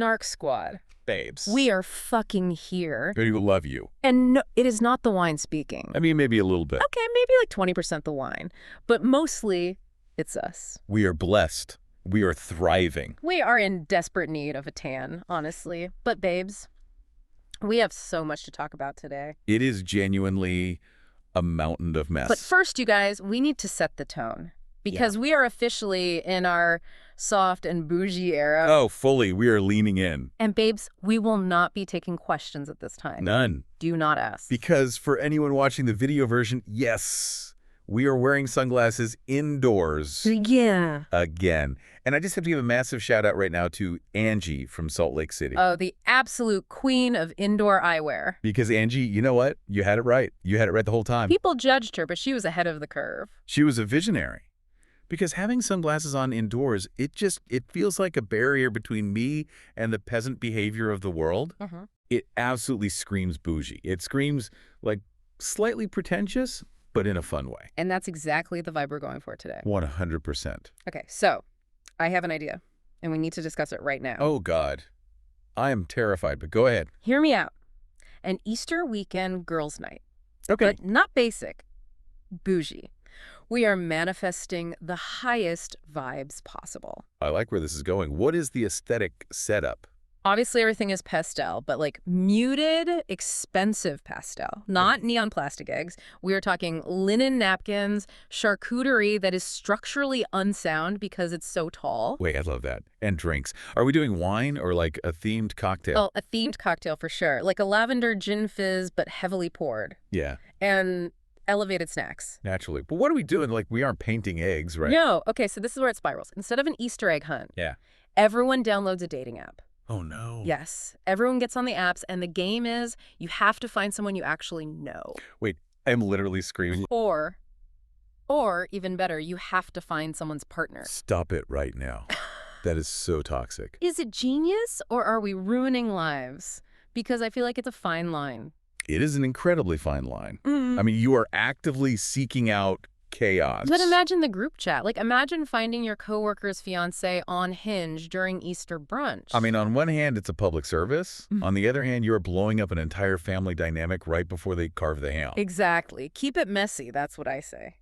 Snark Squad. Babes. We are fucking here. We love you. And no, it is not the wine speaking. I mean, maybe a little bit. Okay, maybe like 20% the wine. But mostly, it's us. We are blessed. We are thriving. We are in desperate need of a tan, honestly. But babes, we have so much to talk about today. It is genuinely a mountain of mess. But first, you guys, we need to set the tone. Because we are officially in our soft and bougie era. Oh, fully. We are leaning in. And babes, we will not be taking questions at this time. None. Do not ask. Because for anyone watching the video version, yes, we are wearing sunglasses indoors. Yeah. Again. And I just have to give a massive shout out right now to Angie from Salt Lake City. Oh, the absolute queen of indoor eyewear. Because Angie, you know what? You had it right. You had it right the whole time. People judged her, but she was ahead of the curve. She was a visionary. Because having sunglasses on indoors, it feels like a barrier between me and the peasant behavior of the world. Mm-hmm. It absolutely screams bougie. It screams like slightly pretentious, but in a fun way. And that's exactly the vibe we're going for today. 100%. Okay, so I have an idea, and we need to discuss it right now. Oh, God. I am terrified, but go ahead. Hear me out. An Easter weekend girls' night. Okay. But not basic. Bougie. We are manifesting the highest vibes possible. I like where this is going. What is the aesthetic setup? Obviously, everything is pastel, but like muted, expensive pastel, not neon plastic eggs. We are talking linen napkins, charcuterie that is structurally unsound because it's so tall. Wait, I love that. And drinks. Are we doing wine or like a themed cocktail? Oh, a themed cocktail for sure. Like a lavender gin fizz, but heavily poured. Yeah. And elevated snacks. Naturally. But what are we doing? Like, we aren't painting eggs, right? No. Okay, so this is where it spirals. Instead of an Easter egg hunt, everyone downloads a dating app. Oh, no. Yes. Everyone gets on the apps, and the game is you have to find someone you actually know. Wait, I'm literally screaming. Or even better, you have to find someone's partner. Stop it right now. That is so toxic. Is it genius, or are we ruining lives? Because I feel like it's a fine line. It is an incredibly fine line. Mm. I mean, you are actively seeking out chaos. But imagine the group chat. Like, imagine finding your coworker's fiancé on Hinge during Easter brunch. I mean, on one hand, it's a public service. Mm. On the other hand, you're blowing up an entire family dynamic right before they carve the ham. Exactly. Keep it messy, that's what I say.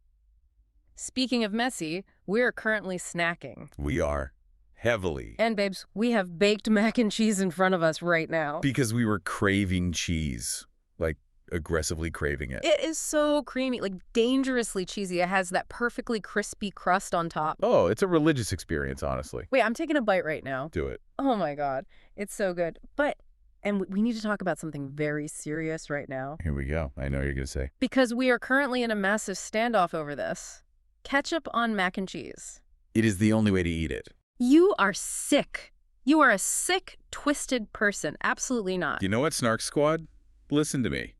Speaking of messy, we're currently snacking. We are. Heavily. And, babes, we have baked mac and cheese in front of us right now. Because we were craving cheese. Like, aggressively craving it. It is so creamy, like dangerously cheesy. It has that perfectly crispy crust on top. Oh, it's a religious experience, honestly. Wait, I'm taking a bite right now. Do it. Oh my God. It's so good. And we need to talk about something very serious right now. Here we go. I know you're going to say. Because we are currently in a massive standoff over this. Ketchup on mac and cheese. It is the only way to eat it. You are sick. You are a sick, twisted person. Absolutely not. You know what, Snark Squad? Listen to me.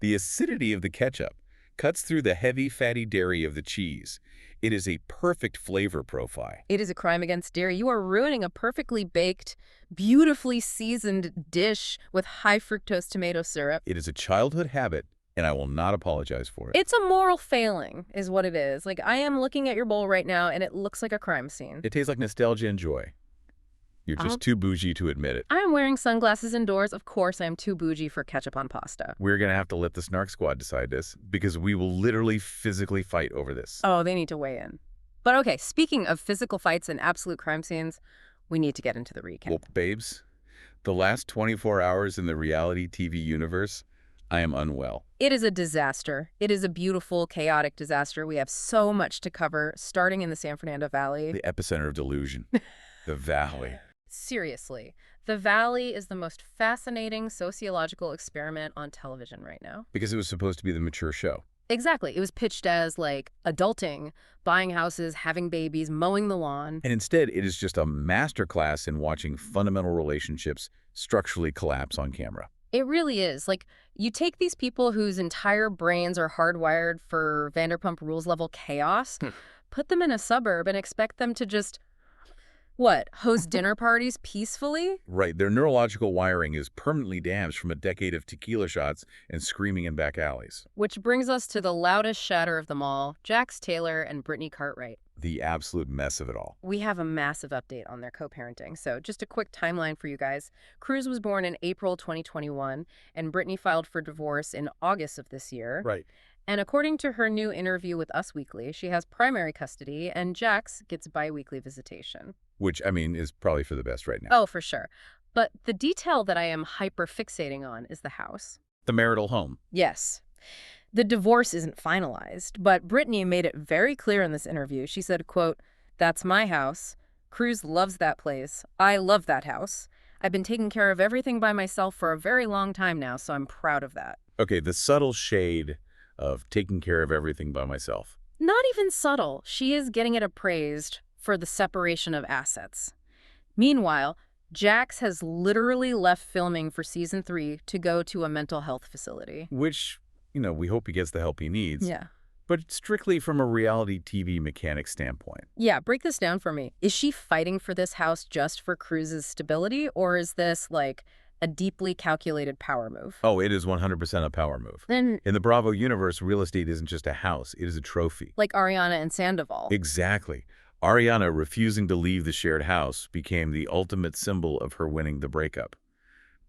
The acidity of the ketchup cuts through the heavy, fatty dairy of the cheese. It is a perfect flavor profile. It is a crime against dairy. You are ruining a perfectly baked, beautifully seasoned dish with high fructose tomato syrup. It is a childhood habit, and I will not apologize for it. It's a moral failing, is what it is. Like, I am looking at your bowl right now, and it looks like a crime scene. It tastes like nostalgia and joy. You're just too bougie to admit it. I'm wearing sunglasses indoors. Of course, I'm too bougie for ketchup on pasta. We're going to have to let the Snark Squad decide this, because we will literally physically fight over this. Oh, they need to weigh in. But okay, speaking of physical fights and absolute crime scenes, we need to get into the recap. Well, babes, the last 24 hours in the reality TV universe, I am unwell. It is a disaster. It is a beautiful, chaotic disaster. We have so much to cover, starting in the San Fernando Valley. The epicenter of delusion. The Valley. Seriously, the Valley is the most fascinating sociological experiment on television right now. Because it was supposed to be the mature show. Exactly. It was pitched as, like, adulting, buying houses, having babies, mowing the lawn. And instead, it is just a masterclass in watching fundamental relationships structurally collapse on camera. It really is. Like, you take these people whose entire brains are hardwired for Vanderpump Rules level chaos, put them in a suburb and expect them to just... what, host dinner parties peacefully? Right. Their neurological wiring is permanently damaged from a decade of tequila shots and screaming in back alleys. Which brings us to the loudest shatter of them all, Jax Taylor and Brittany Cartwright. the absolute mess of it all. We have a massive update on their co-parenting. So just a quick timeline for you guys. Cruz was born in April 2021, and Brittany filed for divorce in August of this year. Right. And according to her new interview with Us Weekly, she has primary custody, and Jax gets bi-weekly visitation. Which, I mean, is probably for the best right now. Oh, for sure. But the detail that I am hyper-fixating on is the house. The marital home. Yes. The divorce isn't finalized, but Brittany made it very clear in this interview. She said, quote, "That's my house. Cruz loves that place. I love that house. I've been taking care of everything by myself for a very long time now, so I'm proud of that." Okay, the subtle shade of taking care of everything by myself. Not even subtle. She is getting it appraised for the separation of assets. Meanwhile, Jax has literally left filming for season 3 to go to a mental health facility. Which, we hope he gets the help he needs. Yeah. But strictly from a reality TV mechanic standpoint. Yeah, break this down for me. Is she fighting for this house just for Cruz's stability, or is this, like, a deeply calculated power move? Oh, it is 100% a power move. Then, In the Bravo universe, real estate isn't just a house, it is a trophy. like Ariana and Sandoval. Exactly. Ariana refusing to leave the shared house became the ultimate symbol of her winning the breakup.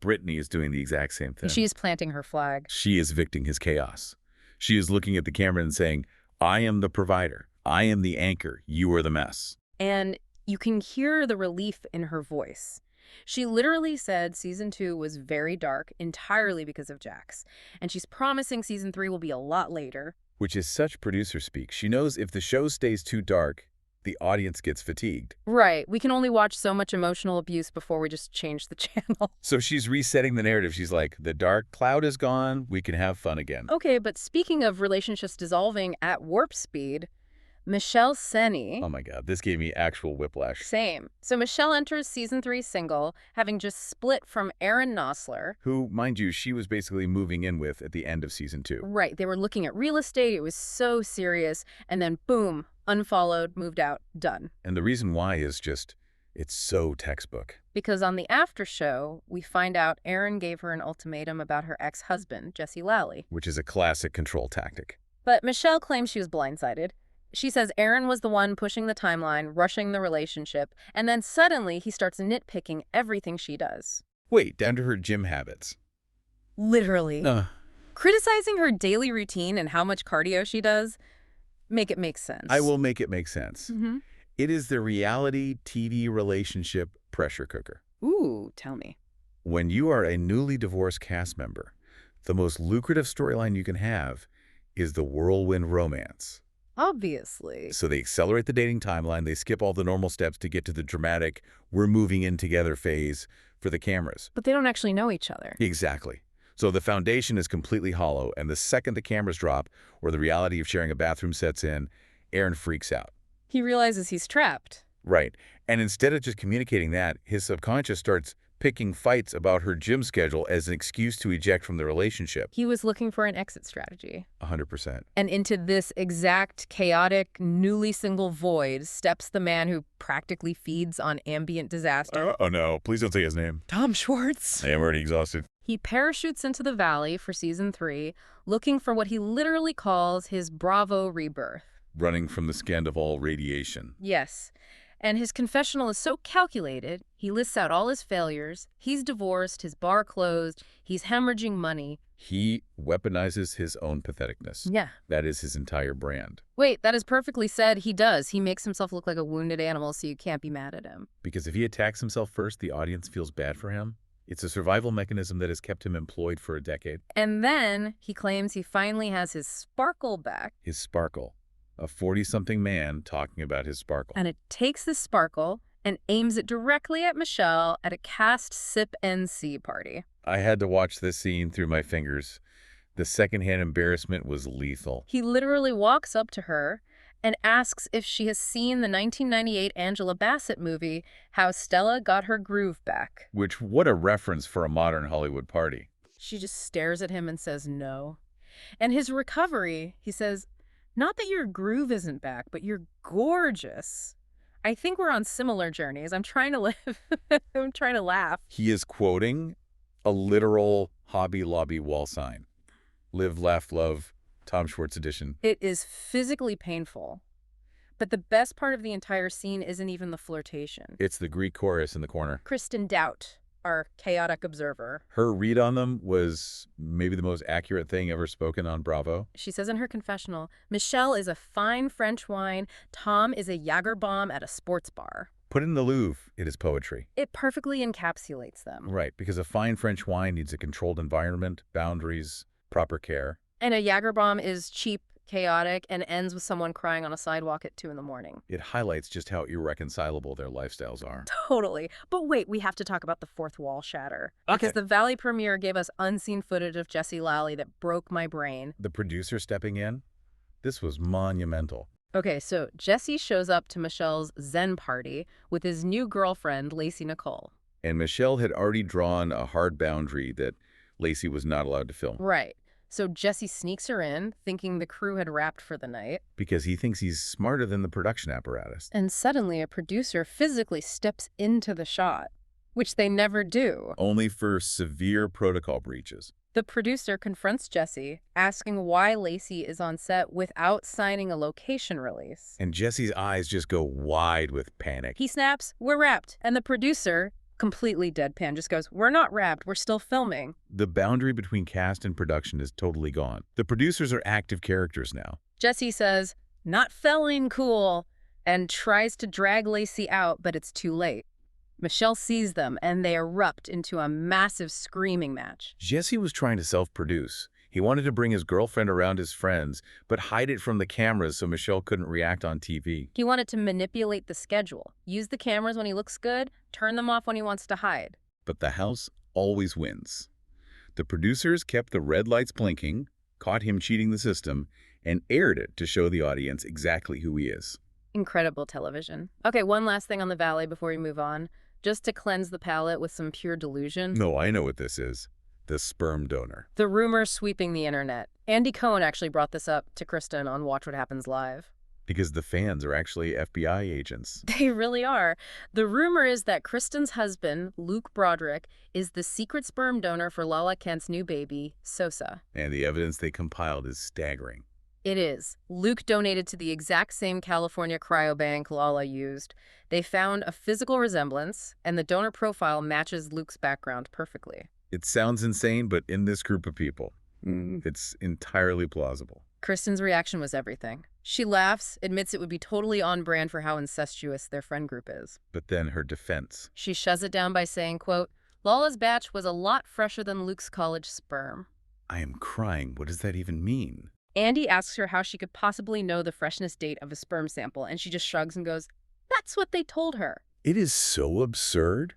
Brittany is doing the exact same thing. She's planting her flag. She is evicting his chaos. She is looking at the camera and saying, I am the provider. I am the anchor. You are the mess. And you can hear the relief in her voice. She literally said season 2 was very dark entirely because of Jax. And she's promising season 3 will be a lot later. Which is such producer speak. She knows if the show stays too dark, the audience gets fatigued. Right. We can only watch so much emotional abuse before we just change the channel. So she's resetting the narrative. She's like, the dark cloud is gone. We can have fun again. Okay, but speaking of relationships dissolving at warp speed, Michelle Senni... Oh my God, this gave me actual whiplash. Same. So Michelle enters season 3 single, having just split from Aaron Nosler. Who, mind you, she was basically moving in with at the end of season 2. Right. They were looking at real estate. It was so serious. And then, boom, unfollowed, moved out, done. And the reason why is just, it's so textbook. Because on the after show, we find out Aaron gave her an ultimatum about her ex-husband, Jesse Lally. Which is a classic control tactic. But Michelle claims she was blindsided. She says Aaron was the one pushing the timeline, rushing the relationship, and then suddenly he starts nitpicking everything she does. Wait, down to her gym habits. Literally. Criticizing her daily routine and how much cardio she does, make it make sense. I will make it make sense. Mm-hmm. It is the reality TV relationship pressure cooker. Ooh, tell me. When you are a newly divorced cast member, the most lucrative storyline you can have is the whirlwind romance. Obviously. So they accelerate the dating timeline. They skip all the normal steps to get to the dramatic, we're moving in together phase for the cameras. But they don't actually know each other. Exactly. So the foundation is completely hollow, and the second the cameras drop, or the reality of sharing a bathroom sets in, Aaron freaks out. He realizes he's trapped. Right. And instead of just communicating that, his subconscious starts picking fights about her gym schedule as an excuse to eject from the relationship. He was looking for an exit strategy. 100%. And into this exact chaotic, newly single void steps the man who practically feeds on ambient disaster. Oh no, please don't say his name. Tom Schwartz. I am already exhausted. He parachutes into the valley for season 3, looking for what he literally calls his Bravo rebirth. Running from the Scandival radiation. Yes. And his confessional is so calculated, he lists out all his failures. He's divorced, his bar closed, he's hemorrhaging money. He weaponizes his own patheticness. Yeah. That is his entire brand. Wait, that is perfectly said. He does. He makes himself look like a wounded animal, so you can't be mad at him. Because if he attacks himself first, the audience feels bad for him. It's a survival mechanism that has kept him employed for a decade. And then he claims he finally has his sparkle back. His sparkle. A 40-something man talking about his sparkle. And it takes the sparkle and aims it directly at Michelle at a cast Sip NC party. I had to watch this scene through my fingers. The secondhand embarrassment was lethal. He literally walks up to her and asks if she has seen the 1998 Angela Bassett movie, How Stella Got Her Groove Back. Which, what a reference for a modern Hollywood party. She just stares at him and says no. And his recovery, he says, not that your groove isn't back, but you're gorgeous. I think we're on similar journeys. I'm trying to live. I'm trying to laugh. He is quoting a literal Hobby Lobby wall sign. Live, laugh, love, Tom Schwartz edition. It is physically painful. But the best part of the entire scene isn't even the flirtation. It's the Greek chorus in the corner. Kristen Doubt, our chaotic observer. Her read on them was maybe the most accurate thing ever spoken on Bravo. She says in her confessional, Michelle is a fine French wine, Tom is a Jager bomb at a sports bar. Put in the Louvre, it is poetry. It perfectly encapsulates them. Right, because a fine French wine needs a controlled environment, boundaries, proper care. And a Jager bomb is cheap, chaotic, and ends with someone crying on a sidewalk at 2 in the morning. It highlights just how irreconcilable their lifestyles are. Totally. But wait, we have to talk about the fourth wall shatter. Because the Valley premiere gave us unseen footage of Jesse Lally that broke my brain. The producer stepping in? This was monumental. Okay, so Jesse shows up to Michelle's Zen party with his new girlfriend, Lacey Nicole. And Michelle had already drawn a hard boundary that Lacey was not allowed to film. Right. So Jesse sneaks her in, thinking the crew had wrapped for the night. Because he thinks he's smarter than the production apparatus. And suddenly a producer physically steps into the shot, which they never do. Only for severe protocol breaches. The producer confronts Jesse, asking why Lacey is on set without signing a location release. And Jesse's eyes just go wide with panic. He snaps, "We're wrapped." And the producer, completely deadpan, just goes, "We're not wrapped, we're still filming." The boundary between cast and production is totally gone. The producers are active characters now. Jesse says, "Not feeling cool," and tries to drag Lacey out, but it's too late. Michelle sees them, and they erupt into a massive screaming match. Jesse was trying to self-produce. He wanted to bring his girlfriend around his friends, but hide it from the cameras so Michelle couldn't react on TV. He wanted to manipulate the schedule, use the cameras when he looks good, turn them off when he wants to hide. But the house always wins. The producers kept the red lights blinking, caught him cheating the system, and aired it to show the audience exactly who he is. Incredible television. Okay, one last thing on the Valley before we move on. Just to cleanse the palate with some pure delusion. No, I know what this is. The sperm donor. The rumors sweeping the internet. Andy Cohen actually brought this up to Kristen on Watch What Happens Live. Because the fans are actually FBI agents. They really are. The rumor is that Kristen's husband, Luke Broderick, is the secret sperm donor for Lala Kent's new baby, Sosa. And the evidence they compiled is staggering. It is. Luke donated to the exact same California cryobank Lala used. They found a physical resemblance, and the donor profile matches Luke's background perfectly. It sounds insane, but in this group of people, it's entirely plausible. Kristen's reaction was everything. She laughs, admits it would be totally on brand for how incestuous their friend group is. But then her defense. She shuts it down by saying, quote, "Lala's batch was a lot fresher than Luke's college sperm." I am crying. What does that even mean? Andy asks her how she could possibly know the freshness date of a sperm sample, and she just shrugs and goes, "That's what they told her." It is so absurd.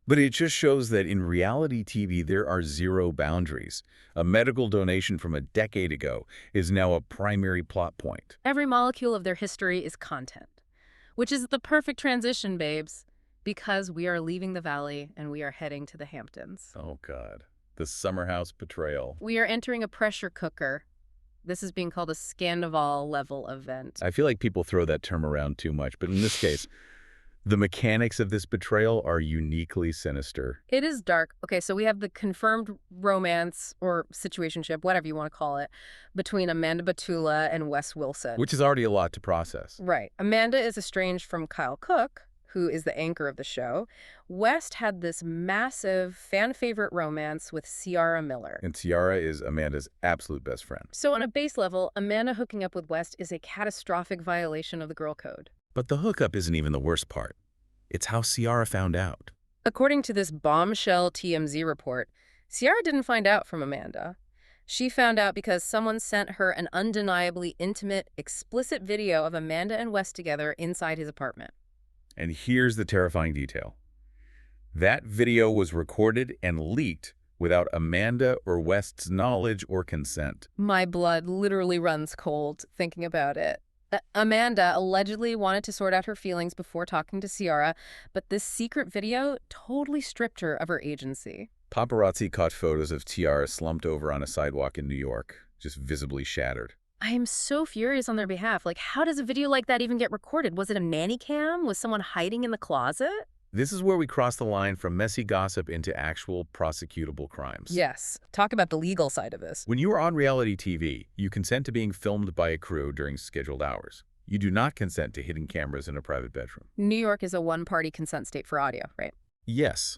But it just shows that in reality TV, there are zero boundaries. A medical donation from a decade ago is now a primary plot point. Every molecule of their history is content, which is the perfect transition, babes, because we are leaving the Valley and we are heading to the Hamptons. Oh, God. The summer house betrayal. We are entering a pressure cooker. This is being called a Scandival level event. I feel like people throw that term around too much, but in this case, the mechanics of this betrayal are uniquely sinister. It is dark. Okay, so we have the confirmed romance or situationship, whatever you want to call it, between Amanda Batula and Wes Wilson. Which is already a lot to process. Right. Amanda is estranged from Kyle Cook, who is the anchor of the show. West had this massive fan-favorite romance with Ciara Miller. And Ciara is Amanda's absolute best friend. So on a base level, Amanda hooking up with West is a catastrophic violation of the girl code. But the hookup isn't even the worst part. It's how Ciara found out. According to this bombshell TMZ report, Ciara didn't find out from Amanda. She found out because someone sent her an undeniably intimate, explicit video of Amanda and West together inside his apartment. And here's the terrifying detail. That video was recorded and leaked without Amanda or West's knowledge or consent. My blood literally runs cold thinking about it. Amanda allegedly wanted to sort out her feelings before talking to Ciara, but this secret video totally stripped her of her agency. Paparazzi caught photos of Ciara slumped over on a sidewalk in New York, just visibly shattered. I am so furious on their behalf. Like, how does a video like that even get recorded? Was it a nanny cam? Was someone hiding in the closet? This is where we cross the line from messy gossip into actual prosecutable crimes. Yes. Talk about the legal side of this. When you are on reality TV, you consent to being filmed by a crew during scheduled hours. You do not consent to hidden cameras in a private bedroom. New York is a one-party consent state for audio, right? Yes,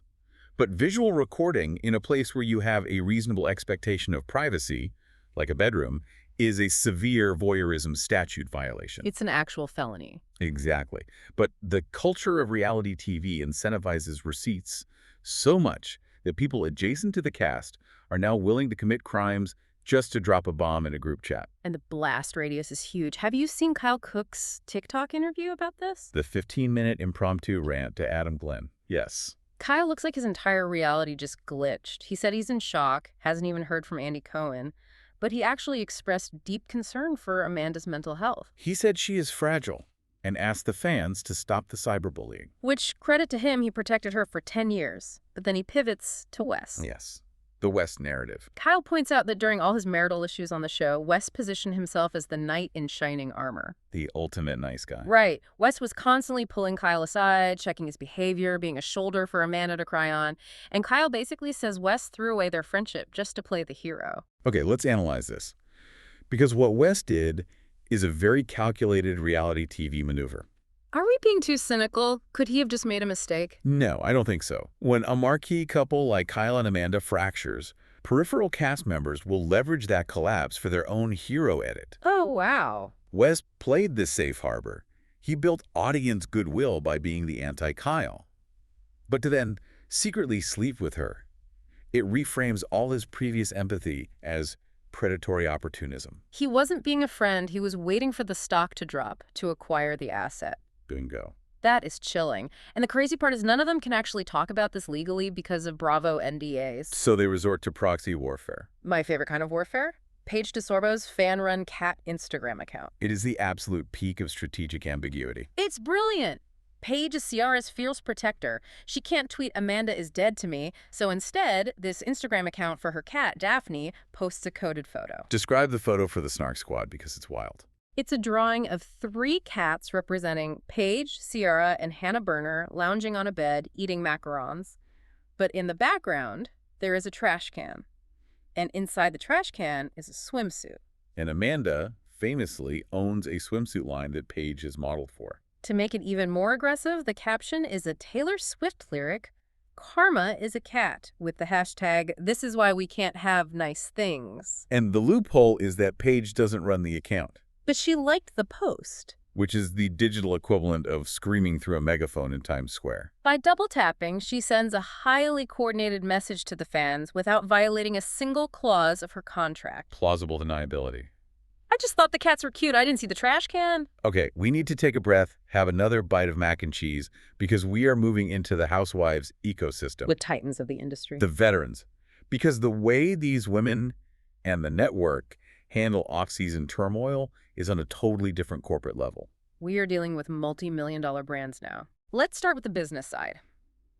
but visual recording in a place where you have a reasonable expectation of privacy, like a bedroom, is a severe voyeurism statute violation. It's an actual felony. Exactly. But the culture of reality TV incentivizes receipts so much that people adjacent to the cast are now willing to commit crimes just to drop a bomb in a group chat. And the blast radius is huge. Have you seen Kyle Cook's TikTok interview about this? The 15-minute impromptu rant to Adam Glenn. Yes. Kyle looks like his entire reality just glitched. He said he's in shock, hasn't even heard from Andy Cohen, but he actually expressed deep concern for Amanda's mental health. He said she is fragile and asked the fans to stop the cyberbullying. Which, credit to him, he protected her for 10 years. But then he pivots to Wes. Yes. The West narrative. Kyle points out that during all his marital issues on the show, Wes positioned himself as the knight in shining armor. The ultimate nice guy. Right. Wes was constantly pulling Kyle aside, checking his behavior, being a shoulder for Amanda to cry on. And Kyle basically says Wes threw away their friendship just to play the hero. Okay, let's analyze this. Because what Wes did is a very calculated reality TV maneuver. Are we being too cynical? Could he have just made a mistake? No, I don't think so. When a marquee couple like Kyle and Amanda fractures, peripheral cast members will leverage that collapse for their own hero edit. Oh, wow. Wes played this safe harbor. He built audience goodwill by being the anti-Kyle. But to then secretly sleep with her, it reframes all his previous empathy as predatory opportunism. He wasn't being a friend. He was waiting for the stock to drop to acquire the asset. Bingo. That is chilling. And the crazy part is none of them can actually talk about this legally because of Bravo NDAs. So they resort to proxy warfare. My favorite kind of warfare? Paige DeSorbo's fan-run cat Instagram account. It is the absolute peak of strategic ambiguity. It's brilliant. Paige is Ciara's fierce protector. She can't tweet Amanda is dead to me, so instead, this Instagram account for her cat, Daphne, posts a coded photo. Describe the photo for the Snark squad because it's wild. It's a drawing of 3 cats representing Paige, Ciara, and Hannah Berner lounging on a bed eating macarons. But in the background, there is a trash can. And inside the trash can is a swimsuit. And Amanda famously owns a swimsuit line that Paige is modeled for. To make it even more aggressive, the caption is a Taylor Swift lyric, "Karma is a cat," with the hashtag, "This is why we can't have nice things." And the loophole is that Paige doesn't run the account. But she liked the post. Which is the digital equivalent of screaming through a megaphone in Times Square. By double-tapping, she sends a highly coordinated message to the fans without violating a single clause of her contract. Plausible deniability. I just thought the cats were cute. I didn't see the trash can. Okay, we need to take a breath, have another bite of mac and cheese, because we are moving into the housewives ecosystem. With titans of the industry. The veterans. Because the way these women and the network handle off-season turmoil is on a totally different corporate level. We are dealing with multi-million-dollar brands now. Let's start with the business side.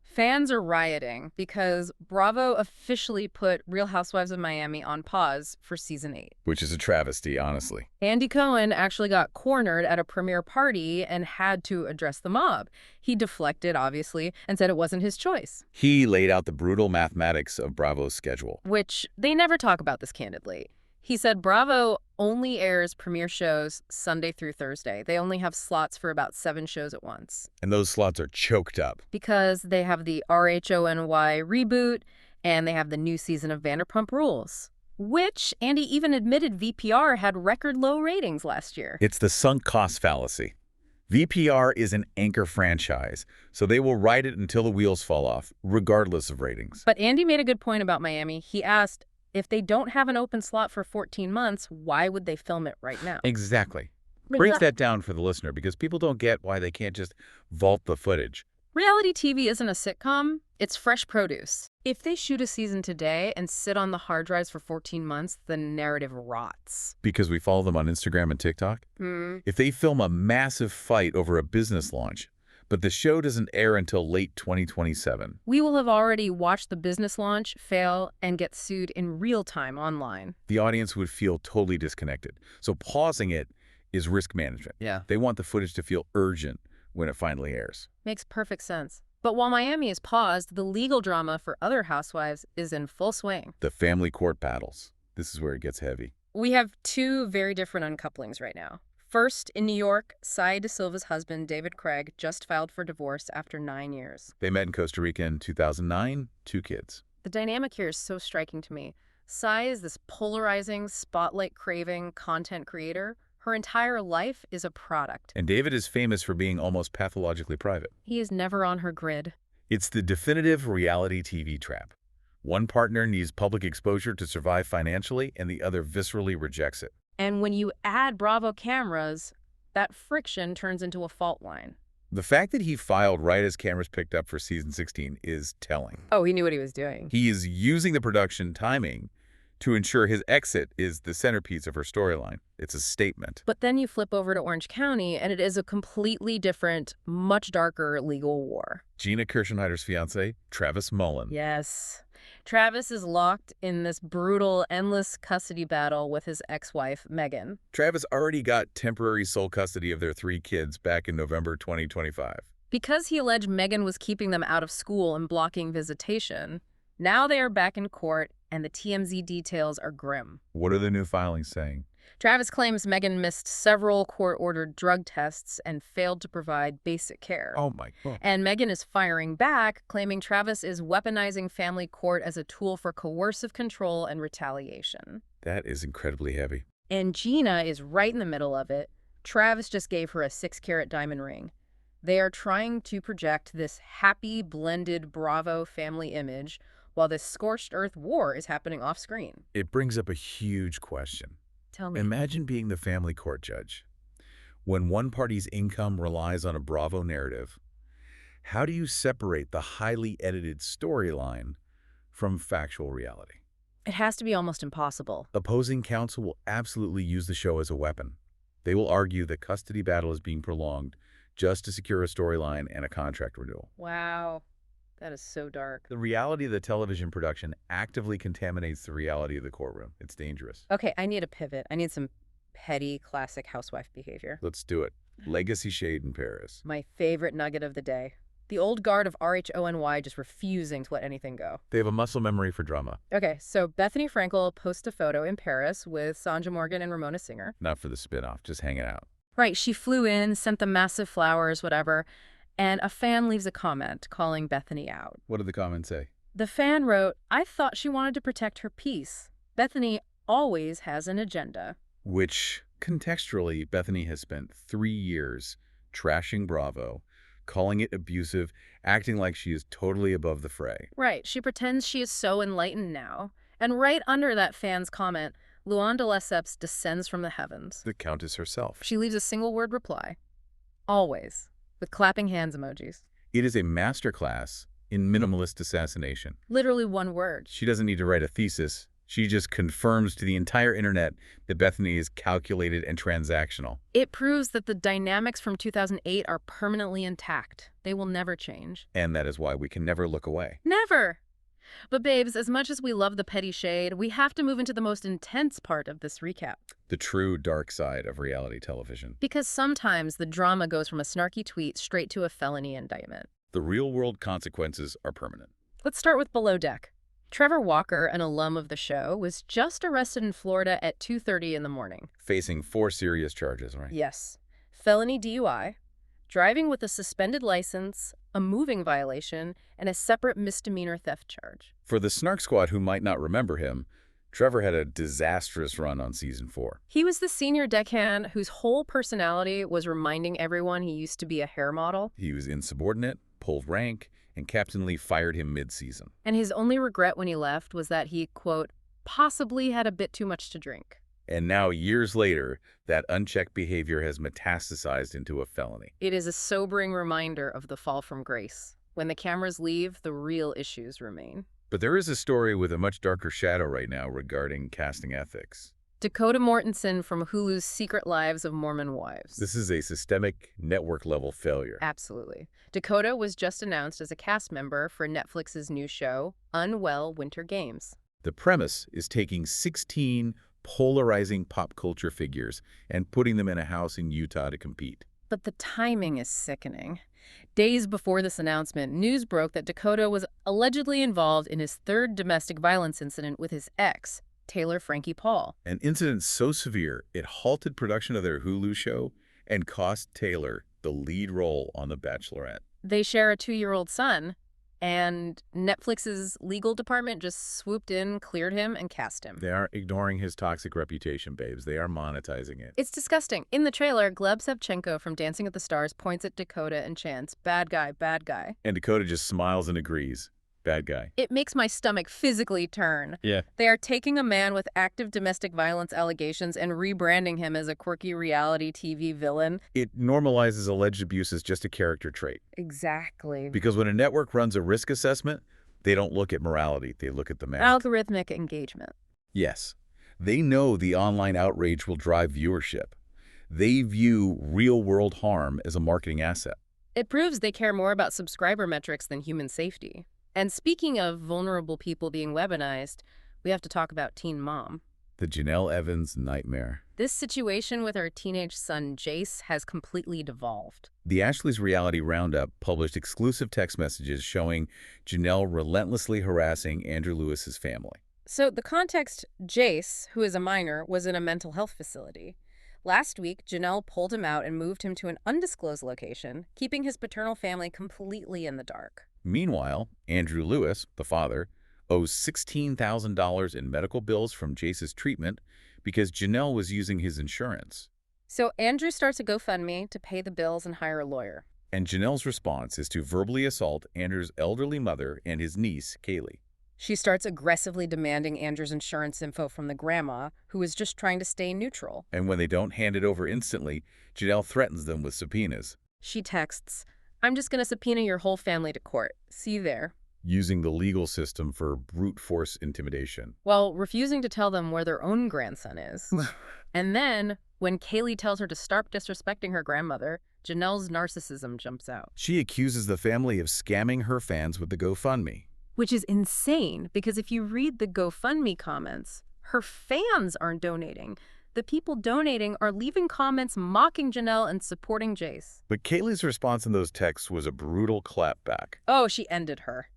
Fans are rioting because Bravo officially put Real Housewives of Miami on pause for season 8. Which is a travesty, honestly. Andy Cohen actually got cornered at a premiere party and had to address the mob. He deflected, obviously, and said it wasn't his choice. He laid out the brutal mathematics of Bravo's schedule. Which, they never talk about this candidly. He said Bravo only airs premiere shows Sunday through Thursday. They only have slots for about 7 shows at once. And those slots are choked up. Because they have the RHONY reboot, and they have the new season of Vanderpump Rules, which Andy even admitted VPR had record low ratings last year. It's the sunk cost fallacy. VPR is an anchor franchise, so they will ride it until the wheels fall off, regardless of ratings. But Andy made a good point about Miami. He asked, if they don't have an open slot for 14 months, why would they film it right now? Exactly. Breaks that down for the listener because people don't get why they can't just vault the footage. Reality TV isn't a sitcom. It's fresh produce. If they shoot a season today and sit on the hard drives for 14 months, the narrative rots. Because we follow them on Instagram and TikTok? If they film a massive fight over a business launch, but the show doesn't air until late 2027. We will have already watched the business launch fail and get sued in real time online. The audience would feel totally disconnected. So pausing it is risk management. Yeah. They want the footage to feel urgent when it finally airs. Makes perfect sense. But while Miami is paused, the legal drama for other housewives is in full swing. The family court battles. This is where it gets heavy. We have 2 very different uncouplings right now. First, in New York, Sai De Silva's husband, David Craig, just filed for divorce after 9 years. They met in Costa Rica in 2009, 2 kids. The dynamic here is so striking to me. Sai is this polarizing, spotlight-craving content creator. Her entire life is a product. And David is famous for being almost pathologically private. He is never on her grid. It's the definitive reality TV trap. One partner needs public exposure to survive financially, and the other viscerally rejects it. And when you add Bravo cameras, that friction turns into a fault line. The fact that he filed right as cameras picked up for season 16 is telling. Oh, he knew what he was doing. He is using the production timing to ensure his exit is the centerpiece of her storyline. It's a statement. But then you flip over to Orange County, and it is a completely different, much darker legal war. Gina Kirschenheiter's fiancé, Travis Mullen. Yes. Travis is locked in this brutal, endless custody battle with his ex-wife, Megan. Travis already got temporary sole custody of their 3 kids back in November 2025. Because he alleged Megan was keeping them out of school and blocking visitation, now they are back in court, and the TMZ details are grim. What are the new filings saying? Travis claims Megan missed several court-ordered drug tests and failed to provide basic care. Oh my God. And Megan is firing back, claiming Travis is weaponizing family court as a tool for coercive control and retaliation. That is incredibly heavy. And Gina is right in the middle of it. Travis just gave her a 6-carat diamond ring. They are trying to project this happy, blended Bravo family image while this scorched earth war is happening off-screen. It brings up a huge question. Tell me. Imagine being the family court judge. When one party's income relies on a Bravo narrative, how do you separate the highly edited storyline from factual reality? It has to be almost impossible. Opposing counsel will absolutely use the show as a weapon. They will argue the custody battle is being prolonged just to secure a storyline and a contract renewal. Wow. That is so dark. The reality of the television production actively contaminates the reality of the courtroom. It's dangerous. Okay, I need a pivot. I need some petty, classic housewife behavior. Let's do it. Legacy shade in Paris. My favorite nugget of the day. The old guard of RHOM just refusing to let anything go. They have a muscle memory for drama. Okay, so Bethany Frankel posts a photo in Paris with Sanja Morgan and Ramona Singer. Not for the spinoff, just hanging out. Right, she flew in, sent them massive flowers, whatever, and a fan leaves a comment calling Bethany out. What did the comment say? The fan wrote, "I thought she wanted to protect her peace. Bethany always has an agenda." Which, contextually, Bethany has spent 3 years trashing Bravo, calling it abusive, acting like she is totally above the fray. Right, she pretends she is so enlightened now. And right under that fan's comment, Luan de Lesseps descends from the heavens. The Countess herself. She leaves a single-word reply. Always. With clapping hands emojis. It is a masterclass in minimalist assassination. Literally one word. She doesn't need to write a thesis. She just confirms to the entire internet that Bethany is calculated and transactional. It proves that the dynamics from 2008 are permanently intact. They will never change. And that is why we can never look away. Never! But babes, as much as we love the petty shade, we have to move into the most intense part of this recap. The true dark side of reality television. Because sometimes the drama goes from a snarky tweet straight to a felony indictment. The real-world consequences are permanent. Let's start with Below Deck. Trevor Walker, an alum of the show, was just arrested in Florida at 2:30 in the morning. Facing 4 serious charges, right? Yes. Felony DUI, driving with a suspended license, a moving violation, and a separate misdemeanor theft charge. For the Snark Squad who might not remember him, Trevor had a disastrous run on season 4. He was the senior deckhand whose whole personality was reminding everyone he used to be a hair model. He was insubordinate, pulled rank, and Captain Lee fired him mid-season. And his only regret when he left was that he, quote, possibly had a bit too much to drink. And now, years later, that unchecked behavior has metastasized into a felony. It is a sobering reminder of the fall from grace. When the cameras leave, the real issues remain. But there is a story with a much darker shadow right now regarding casting ethics. Dakota Mortensen from Hulu's Secret Lives of Mormon Wives. This is a systemic, network-level failure. Absolutely. Dakota was just announced as a cast member for Netflix's new show, Unwell Winter Games. The premise is taking 16 polarizing pop culture figures and putting them in a house in Utah to compete. But the timing is sickening. Days before this announcement, news broke that Dakota was allegedly involved in his 3rd domestic violence incident with his ex, Taylor Frankie Paul. An incident so severe, it halted production of their Hulu show and cost Taylor the lead role on The Bachelorette. They share a 2-year-old son, and Netflix's legal department just swooped in, cleared him, and cast him. They aren't ignoring his toxic reputation, babes. They are monetizing it. It's disgusting. In the trailer, Gleb Savchenko from Dancing with the Stars points at Dakota and chants, "Bad guy, bad guy." And Dakota just smiles and agrees. Bad guy. It makes my stomach physically turn. Yeah. They are taking a man with active domestic violence allegations and rebranding him as a quirky reality TV villain. It normalizes alleged abuse as just a character trait. Exactly. Because when a network runs a risk assessment, they don't look at morality. They look at the math. Algorithmic engagement. Yes. They know the online outrage will drive viewership. They view real-world harm as a marketing asset. It proves they care more about subscriber metrics than human safety. And speaking of vulnerable people being weaponized, we have to talk about Teen Mom. The Janelle Evans nightmare. This situation with her teenage son, Jace, has completely devolved. The Ashley's Reality Roundup published exclusive text messages showing Janelle relentlessly harassing Andrew Lewis's family. So the context, Jace, who is a minor, was in a mental health facility. Last week, Janelle pulled him out and moved him to an undisclosed location, keeping his paternal family completely in the dark. Meanwhile, Andrew Lewis, the father, owes $16,000 in medical bills from Jace's treatment because Janelle was using his insurance. So Andrew starts a GoFundMe to pay the bills and hire a lawyer. And Janelle's response is to verbally assault Andrew's elderly mother and his niece, Kaylee. She starts aggressively demanding Andrew's insurance info from the grandma, who is just trying to stay neutral. And when they don't hand it over instantly, Janelle threatens them with subpoenas. She texts, "I'm just going to subpoena your whole family to court. See you there." Using the legal system for brute force intimidation. While refusing to tell them where their own grandson is. And then, when Kaylee tells her to start disrespecting her grandmother, Janelle's narcissism jumps out. She accuses the family of scamming her fans with the GoFundMe. Which is insane, because if you read the GoFundMe comments, her fans aren't donating. The people donating are leaving comments mocking Janelle and supporting Jace. But Kaylee's response in those texts was a brutal clapback. Oh, she ended her.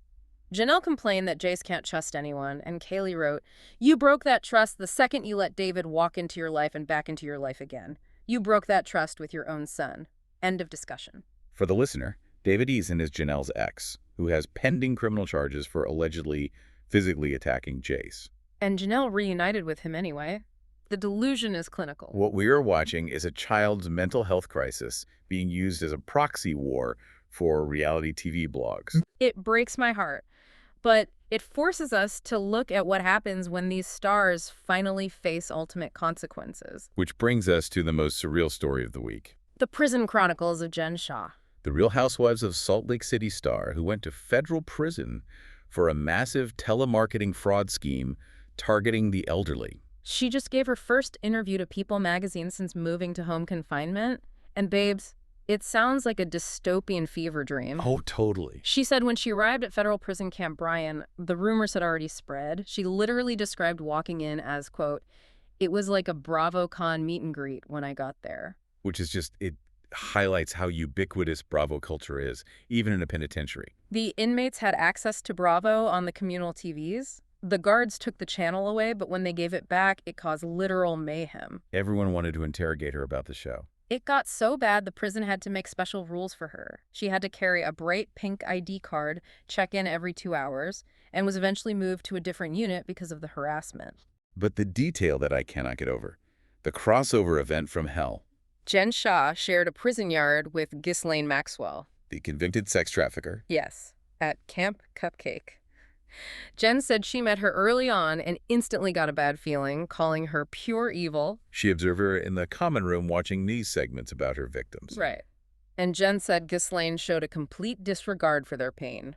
Janelle complained that Jace can't trust anyone, and Kaylee wrote, "You broke that trust the second you let David walk into your life and back into your life again. You broke that trust with your own son." End of discussion. For the listener, David Eason is Janelle's ex, who has pending criminal charges for allegedly physically attacking Jace. And Janelle reunited with him anyway. The delusion is clinical. What we are watching is a child's mental health crisis being used as a proxy war for reality TV blogs. It breaks my heart, but it forces us to look at what happens when these stars finally face ultimate consequences. Which brings us to the most surreal story of the week. The Prison Chronicles of Jen Shah. The Real Housewives of Salt Lake City star who went to federal prison for a massive telemarketing fraud scheme targeting the elderly. She just gave her first interview to People magazine since moving to home confinement. And babes, it sounds like a dystopian fever dream. Oh, totally. She said when she arrived at federal prison Camp Bryan, the rumors had already spread. She literally described walking in as, quote, "It was like a BravoCon meet and greet when I got there." Which is just, it highlights how ubiquitous Bravo culture is, even in a penitentiary. The inmates had access to Bravo on the communal TVs. The guards took the channel away, but when they gave it back, it caused literal mayhem. Everyone wanted to interrogate her about the show. It got so bad the prison had to make special rules for her. She had to carry a bright pink ID card, check in every 2 hours, and was eventually moved to a different unit because of the harassment. But the detail that I cannot get over, the crossover event from hell. Jen Shah shared a prison yard with Ghislaine Maxwell. The convicted sex trafficker. Yes, at Camp Cupcake. Jen said she met her early on and instantly got a bad feeling, calling her pure evil. She observed her in the common room watching news segments about her victims. Right. And Jen said Ghislaine showed a complete disregard for their pain.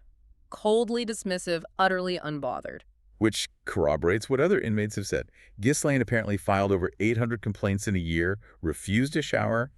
Coldly dismissive, utterly unbothered. Which corroborates what other inmates have said. Ghislaine apparently filed over 800 complaints in a year, refused to shower,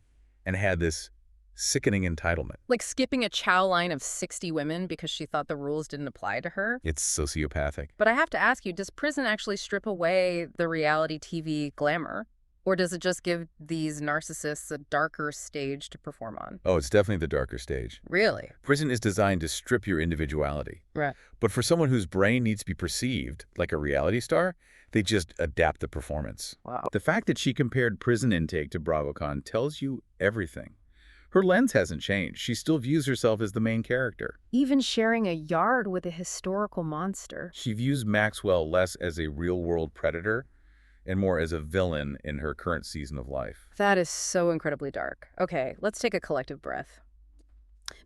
and had this sickening entitlement. Like skipping a chow line of 60 women because she thought the rules didn't apply to her. It's sociopathic. But I have to ask you, does prison actually strip away the reality TV glamour? Or does it just give these narcissists a darker stage to perform on? Oh, it's definitely the darker stage. Really? Prison is designed to strip your individuality. Right. But for someone whose brain needs to be perceived like a reality star, they just adapt the performance. Wow. The fact that she compared prison intake to BravoCon tells you everything. Her lens hasn't changed. She still views herself as the main character. Even sharing a yard with a historical monster. She views Maxwell less as a real-world predator and more as a villain in her current season of life. That is so incredibly dark. Okay, let's take a collective breath.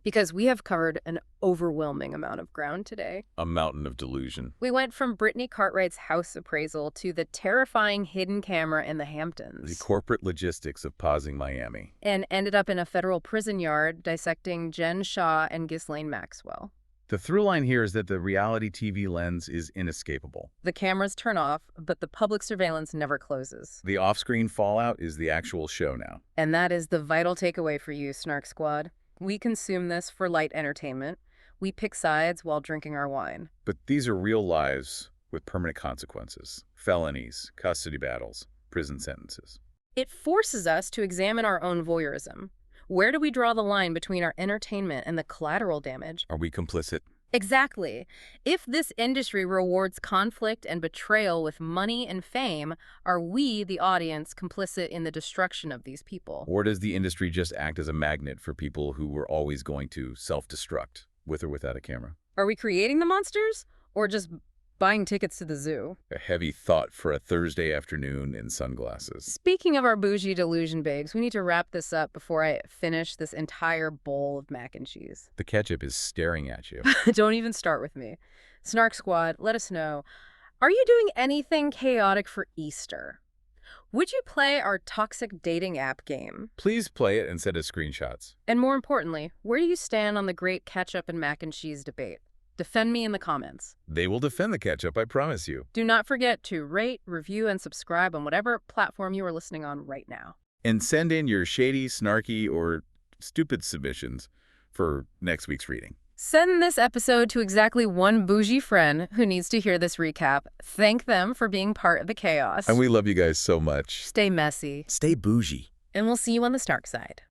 Because we have covered an overwhelming amount of ground today. A mountain of delusion. We went from Brittany Cartwright's house appraisal to the terrifying hidden camera in the Hamptons. The corporate logistics of pausing Miami. And ended up in a federal prison yard dissecting Jen Shah and Ghislaine Maxwell. The through line here is that the reality TV lens is inescapable. The cameras turn off, but the public surveillance never closes. The off-screen fallout is the actual show now. And that is the vital takeaway for you, Snark Squad. We consume this for light entertainment. We pick sides while drinking our wine. But these are real lives with permanent consequences. Felonies, custody battles, prison sentences. It forces us to examine our own voyeurism. Where do we draw the line between our entertainment and the collateral damage? Are we complicit? Exactly. If this industry rewards conflict and betrayal with money and fame, are we, the audience, complicit in the destruction of these people? Or does the industry just act as a magnet for people who were always going to self-destruct, with or without a camera? Are we creating the monsters, or just buying tickets to the zoo? A heavy thought for a Thursday afternoon in sunglasses. Speaking of our bougie delusion babes, we need to wrap this up before I finish this entire bowl of mac and cheese. The ketchup is staring at you. Don't even start with me. Snark Squad, let us know. Are you doing anything chaotic for Easter? Would you play our toxic dating app game? Please play it and send us screenshots. And more importantly, where do you stand on the great ketchup and mac and cheese debate? Defend me in the comments. They will defend the ketchup, I promise you. Do not forget to rate, review, and subscribe on whatever platform you are listening on right now. And send in your shady, snarky, or stupid submissions for next week's reading. Send this episode to exactly one bougie friend who needs to hear this recap. Thank them for being part of the chaos. And we love you guys so much. Stay messy. Stay bougie. And we'll see you on the Snark side.